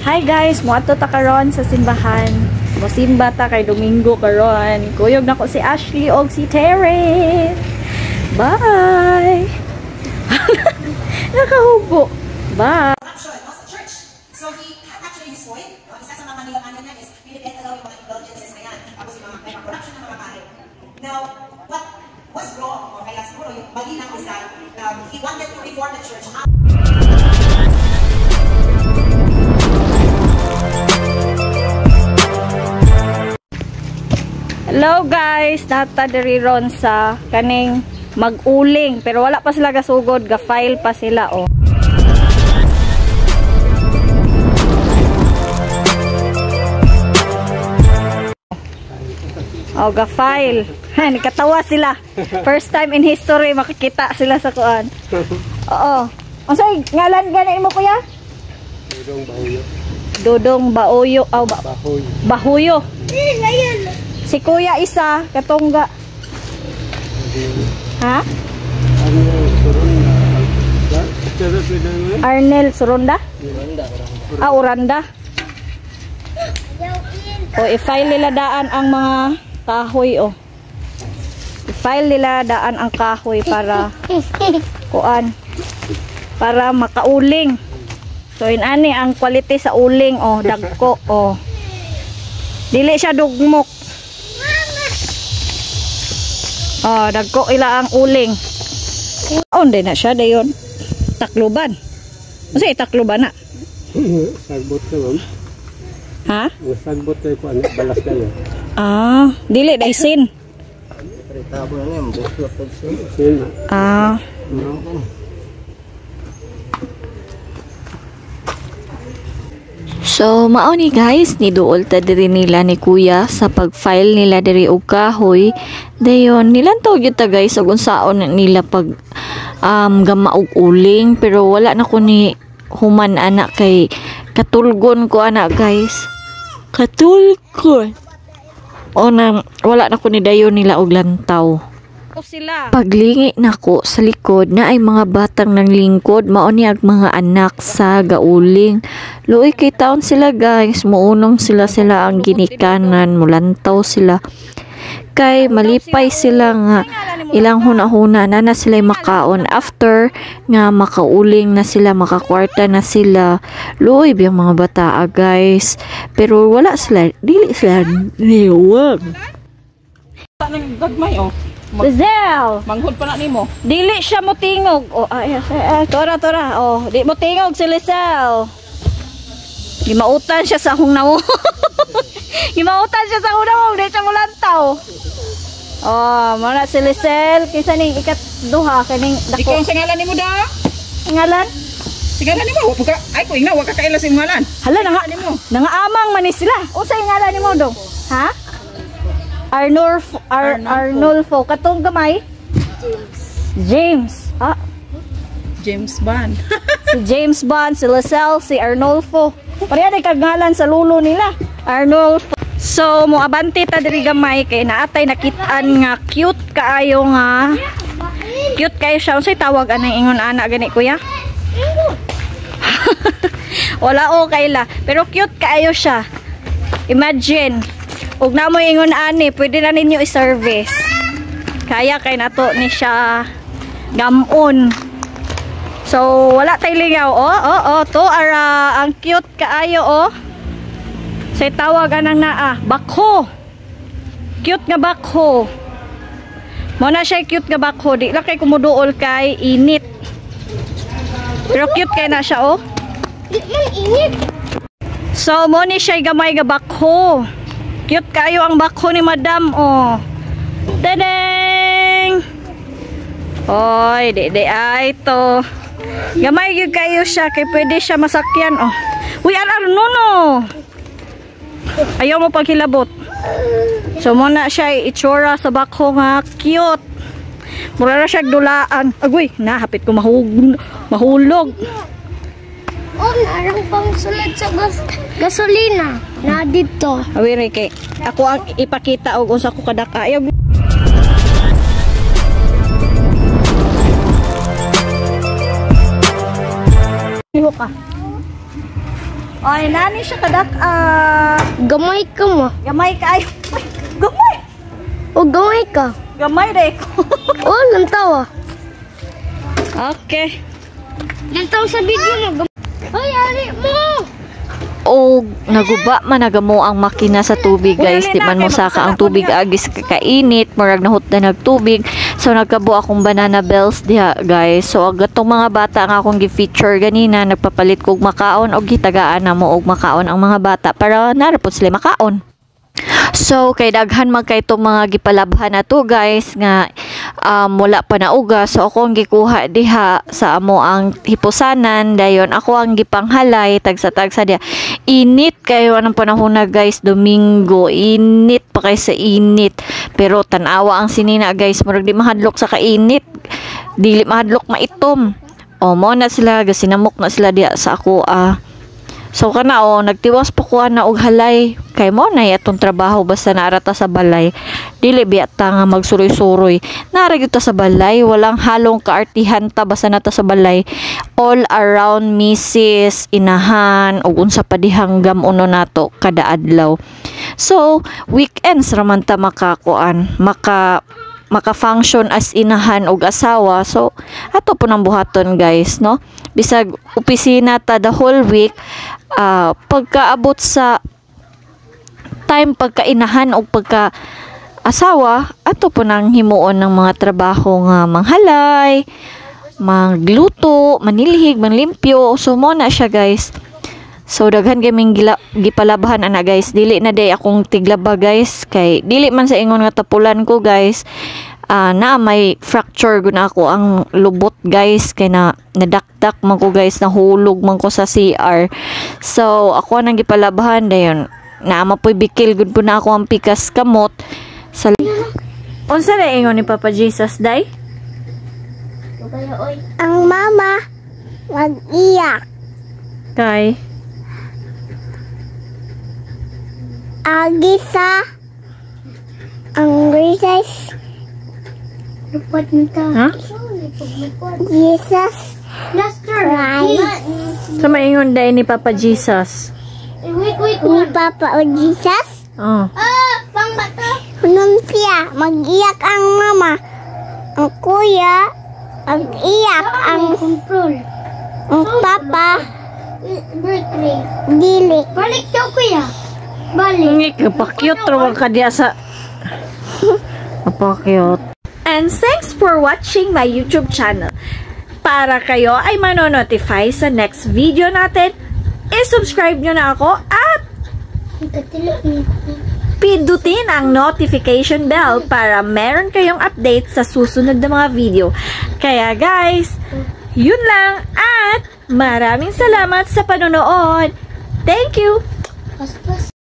Hi guys, moadto ta karon sa simbahan. Mosimba ta kay Domingo karon. Kuyog nako si Ashley og si Terry. Bye. Nakahubo. Bye. So he actually his point, isa sa mga nilaman niya is pinipenta daw yung mga indulgences na yan. Tapos yung mga may corruption ng mga kain. Now, what was wrong, o kaya siguro yung mali lang is that he wanted to reform the church. Hello guys, nata diri ron sa kaning mag-uling pero wala pa sila gasugod, ga-file pa sila oh. Oh, ga-file. Nikatawa sila. First time in history makikita sila sa kuan. Oo. Unsay ngalan gani mo kuya? Dodong Bahuyo. Dodong Bahuyo. Oh, Bahuyo. Si kuya isa, katungga. Ha? Arnel Surunda? Ah, Uranda. O, i-file nila daan ang mga kahoy, o. I-file nila daan ang kahoy para kuan. Para makauling. So, inani ang quality sa uling, o. Dagko, o. Dili siya dugmok. Oh, dagko ila ang uling. Onde na siya dayon. Takluban. Kasi takluban na. Sagbot ka ma'am. Ha? Sagbot kayo po, balas kayo. Ah, dili daisin. Ah. So, mao ni guys, niduol ta diri nila ni kuya sa pag-file nila diri og kahoy. Dayon, nilantaw gyud ta guys og unsaon nila pag gama og uling, pero wala na ko ni human ana kay katulgon ko ana guys. Katulgon. O na wala na ko ni dayon nila og lantaw. Sila. Paglingi nako sa likod na ay mga batang nang lingkod, mao ni ang mga anak sa gauling. Luoy kay taon sila guys, muunong sila ang ginikanan, mulantaw sila. Kay malipay sila nga ilang huna-huna na sila makaon after nga makauling na sila, makakwarta na sila. Luoy biyang mga bata guys. Pero wala sila, dili sila niwag. Nang gagmay oh. Giselle, Manghod pa na nimo. dili siya mo tingog. Oh, tora. Oh, di mo tingog si Lisel. Gimautan siya sa hungnaw. Gimautan siya sa hungnaw, di siya mulantaw. Oh, mana si Lisel, kisa ning ikat-duha kaning dako. Ikaw ang singalan nimo da? Ngalan? Singalan nimo wa ka ay ko ingna wa ka kaila sa ngalan. Hala nimo. Nangaamang man ni sila. Unsay ngalan nimo dong? Ha? Arnulfo. Katong gamay? James. Ah, James Bond. si James Bond, si Laselle, si Arnulfo. Pareha kagangalan sa lulo nila. Arnulfo. So, moabante ta diri gamay kay naatay nakitaan nga cute kaayo nga. Cute kayo siya. Unsay tawag anang ingon ana gani kuya? Wala o kayla. Pero cute kaayo siya. Imagine. Ug na mo ingon ani, pwede na ninyo i-service. Kaya kay nato ni siya gamon. So wala tay lingaw. To ara ang cute kaayo oh. Say tawag anang naa, bakho. Cute nga bakho. Mo na siya cute nga bakho, di lang kay kumuduol kay init. Pero cute kay na siya oh. Di man init. So mo ni siya gamay nga bakho. Cute kayo ang bakho ni madam, oh. Tadang! Oy, di ay to. Gamay yun kayo siya, kay pwede siya masakyan, oh. Uy, no. Ayaw mo paghilabot. So, muna siya itsura sa bakho nga, cute. Mura na siya dulaan. Agoy, nahapit ko mahulog. Oh, narang pang sulat sa gasolina. Na dito. Awiri kay ako ang ipakita og unsa ko kadaka. Ayaw. Iho ka. Ay, nani siya kadak, Gamay ka mo. gamay ka. Ay, gamay. O gamay ka. Gamay rin ko. O, lantaw ah. Okay. Lantaw sa video mo. Ay, ari mo. O naguba man nagamo ang makina sa tubig guys, di man mo saka ang tubig agis kakainit, murag nahut na nagtubig, so nagkabo akong banana bells diha guys. So agatong mga bata nga akong gi-feature ganina, nagpapalit kog makaon o gitagaan na mo og makaon ang mga bata para narapod sila makaon. So kay daghan man kay itong mga gipalabhan na to guys nga wala pa na uga, so ako ang gikuha diha sa amo ang hipusanan, dayon ako ang gipanghalay tagsa-tagsa diha. Init kayo anong panahon na guys, Domingo, init pa kay sa init, pero tanawa ang sinina guys, murag di mahadlok sa kainit, dili mahadlok maitom. O mo na sila gasinamok na sila diha sa ako so kana nagtiwas pa ko na og halay kay mo na atong trabaho basta naarata sa balay, dili biyata nga magsuroy-suroy, nara gyud ta sa balay, walang halong kaartihan ta basta nata sa balay, all around misis, inahan ug unsa pa dihang gamuno nato kada adlaw. So weekends raman ta maka-function as inahan og asawa, so ato po nang buhaton guys, no, bisag opisina ta the whole week, pagkaabot sa time pagkainahan o pagka asawa, ato po nang himuon ng mga trabaho nga manghalay, magluto, manilhig, manlimpyo, so mo na siya guys. So daghan gaming gipalabahan ana guys, dili na day akong tiglaba guys, kay dili man sa ingon nga tapulan ko guys, na may fracture guna ako ang lubot guys, kay nadakdak man ko guys, nahulog man ko sa CR. So ako nang gipalabahan dayon, na mapoy bikil gud po na ako ang pikas kamot sa unsa na ingon ni Papa Jesus day? Ang mama mag-iyak. Kay Agisa ang recess. Lupot nito. Ha? Jesus. Christ. Sa maingon day ni Papa Jesus? Ni Papa o Jesus? Oh. Pang bato. Hunong siya. Mag-iyak ang mama. Ang kuya. Mag-iyak ang control. Ang papa. Birthday. Dili. Balik daw kuya. Balik. Pakyut rawang ka diya sa pakyut. And thanks for watching my YouTube channel. Para kayo ay mano-notify sa next video natin, i-subscribe nyo na ako at pindutin ang notification bell para meron kayong update sa susunod na mga video. Kaya guys, yun lang at maraming salamat sa panonood. Thank you!